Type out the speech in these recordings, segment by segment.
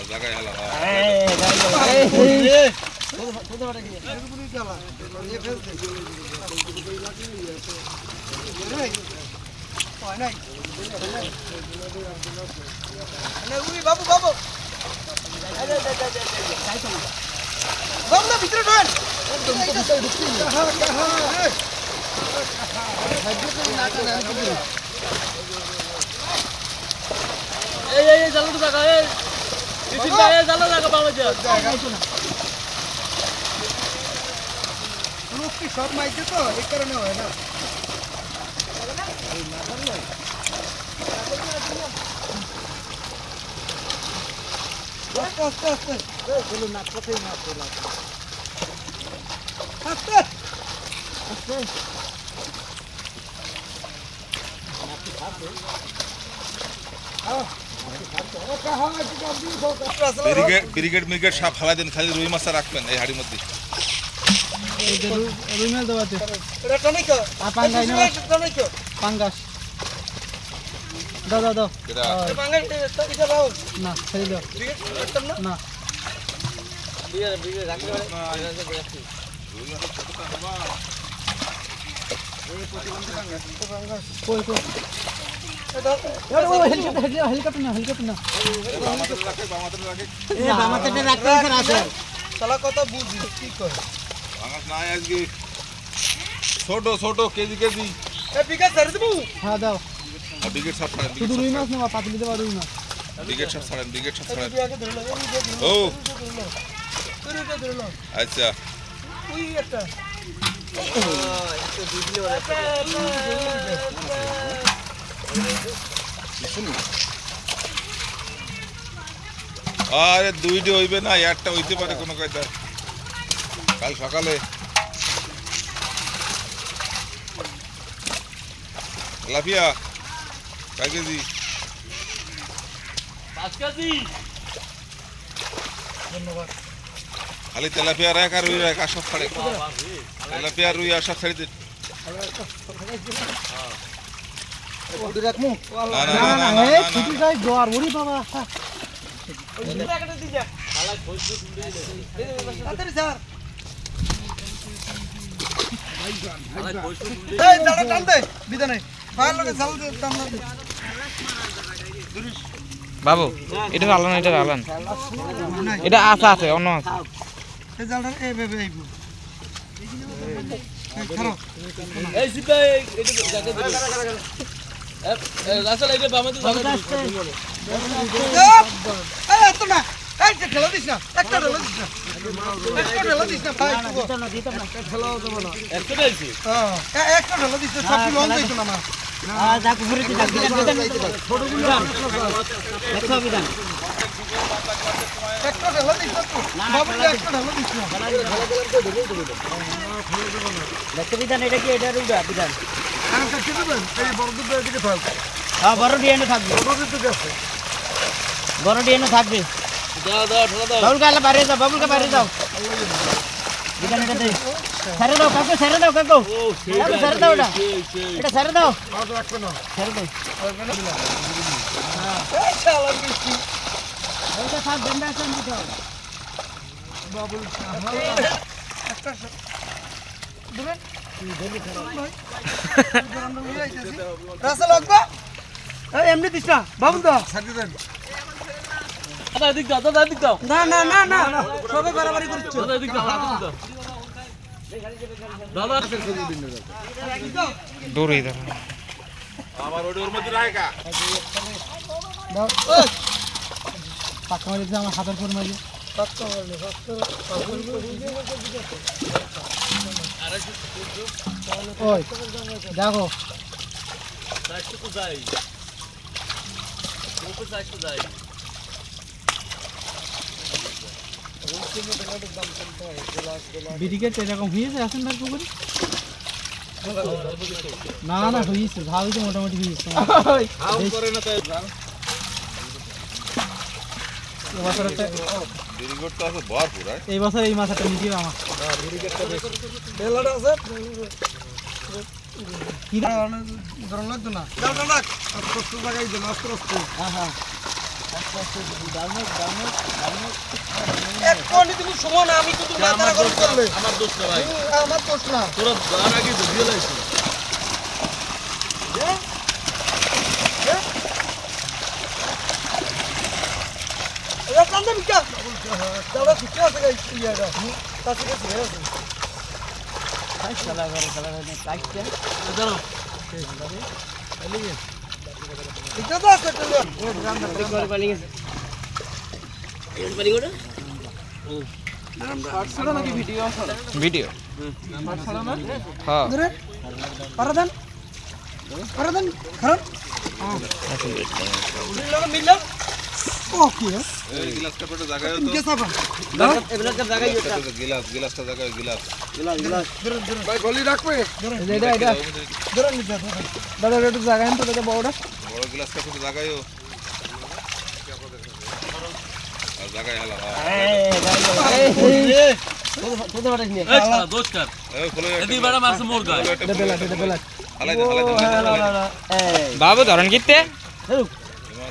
জায়গায় হালা বাবু বাবু বাবু না ভিতরে ঢোকেন এই জালো জায়গা এই ইসিটা এই জালো জায়গা পাওয়া যায় লোক কি সব মাইছে তো এই কারণে হয় না আস্তে আস্তে বলো না কথাই না বলা আস্তে আস্তে ব্রিগেড মিগেড সব ফালা দেন খালি রুই মাছ রাখবেন এই হাড়ির মধ্যে রুই মাছ দাওয়াতে এটা টনিকো আর পাঙ্গাস না টনিকো পাঙ্গাস দাও দাও দাও কেডা পাঙ্গাস এটা দাও না ছেড়ে দাও ব্রিগেড করতাম না না ব্রিগেড রাখলে রুই মাছ ছোটটা বাবা কই কই হেলিকপ্টার না আমাদের রাখে এই বামাতে রাখতে আছে শালা কথা বুঝি কি করে ভাঙাস নাই আজকে ছোট ছোট কেজি কেজি এ বিকা ছেড়ে দেবো হ্যাঁ দাও ব্রিগেড সব ছাড়েন শুধু রুই মাছ না পাতলি দেবা রুই মাছ ব্রিগেড সব ছাড়েন ব্রিগেড সব ছাড়েন তুই আগে ধরে লাগা ও তুই এটা ধরে লাগ আচ্ছা তুই একটা আরে দুইটি হইবে না একটা হইতে পারে কোনো কায়দা কাল সকালে লাফিয়া কয় কেজি 5 কেজি ধন্যবাদ খালি তেলাপিয়া রাখ আর রুই রাখ আর সব ছাড়ে তেলাপিয়া রুই আর সব ছাড়ি দে ওটি রাখমু না না না না না না এই ছুটি যাই জোয়ার ওরে বাবা ওই টাকাটা দি যা তাড়াতাড়ি স্যার এই দাঁড়া টান দে বিধানে ফায়ার লগে জাল দে টান দে বাবু এটা আলান এটা আলান এটা আছে আছে অন্য আছে এই জালটা এই ভেবে আইবো এই খারাপ এই সিপা এটা জায়গা দে রাসেল এটা বামাতে জায়গা দে এই এত না এই যে ঠেলা দিস না একটা ঠেলা দিস না একটা ঠেলা দিস না ভাই দিতে না ঠেলাও দেব না একটা দিছি হ্যাঁ একটা ঠেলা দিস না সব কি লং যাইতো না যা পুকুরে দিতে বিধান ছোট বিধান দেখো বিধান একটা ঠেলা দিস না তো বাবু একটা ঠেলা দিস না দেখো বিধান এটা কি এটা রুডা বিধান আর কাছে দিবেন এই বড় দুধ দিকে থাক হ্যাঁ বড় ডিএনএ থাকবে বড় দুধ গেছে বড় ডিএনএ থাকবে দাও দাও ঠেলা দাও বাবুল কালা বাইরে যাও বাবুল কা বাইরে যাও বিধান এটা দে ছেড়ে দাও কাকু ছেড়ে দাও কাকু ছেড়ে দাও এটা ছেড়ে দাও আর রাখবে না ছেড়ে দাও এই শালা মিষ্টি এটা সব গন্ডা আছে দিতে বাবু একটা দিবেন রাসেল আকবা এই এমনি দিস না বাবু দা ছাড়ি দেন দাদা দিক দাও দাদা দিক দাও না না না না সবে বাড়াবাড়ি করছো দাদা দিক দাও দাদা দূরে দাও আমার ওর মধ্যে রাখা দাও পাকা মারি দাও আমার হাতের পর মারি পাক্কা বললে পাক্কা ওই দেখো সাইজটুকু যাই কোকো সাইজটুকু যাই বিডিকেট এরকম হয়েছে আসেন ভাই পুকুরে না না হয়েছে ভালো তো মোটামুটি হয়েছে এই বছর এই মাছটা নিয়ে দিও আমার বেলাটা আছে কি ধরন লাগতো না দাও দাও রাখ কষ্ট লাগাই দে মাছ কষ্ট হ্যাঁ হ্যাঁ এক কোয়ান্টি তুমি সময় না আমি তো তুমি মাথা গরম করলে আমার দোষ না ভাই আমার দোষ না তোরা দান আগে দিয়ে লাইছিস এরা কান্দে বিকা দাদা সুখে আছে গাইস ইয়াটা তাতে কি হয়ে আছে খেলা করে কাটছে দাঁড়াও এটা তো আছে তো করে পানি গেছে পানি করে ভিডিও হ্যাঁ ধরে পারাদান খারাপ মিললাম ও কি এই গিলাসটা পেটে জায়গায় তো গেছাবা এগুলোকে জায়গায় গিলাসটা জায়গায় গিলাস ভাই গলি রাখবে এটা ধরে নিতে দাদা একটু জায়গায় তো দাদা বড়টা বড় গিলাসটা পেটে জায়গায়ও আর জায়গায় হলো কোথা পাঠাস নিয়ে এই শালা দোষ কার এই ফলো এদি বড় মাছ মোর গায় এটা বেলা হালাই এই বাবু ধরেন কিতে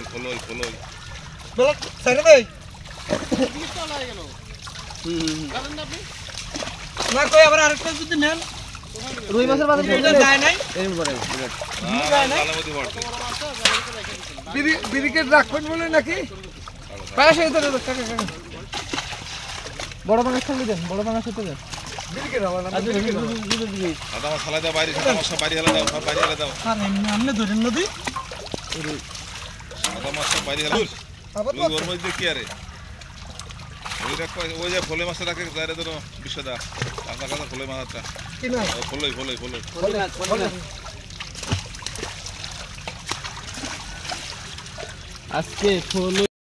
ফলো বল সাইরে দেই না কই আবার আরেকটা যদি নেন রুই মাছের বাজার এটা যায় নাই এরকম করে কালামতি পড়ছে বিরিকেট রাখবেন বলে নাকি পাশে তো কাকা বড় মাছ খালি দেন বড় মাছ খেতে দেন বিরিকেট হবে না আদা আমার খালাই দাও বাইরে সাদা মাছ বাইরে হেলা দাও সব বাইরে হেলা দাও আর এমনি আমনে ধরেন নদী সাদা মাছ সব বাইরে হেলা আবার তুই ওর মধ্যে কি আরে ওই যে ফলে মাছটা রাখে যারে তো বিশ্বদা আপনার কাছে ফলে মাছটা কি না ফলই আজকে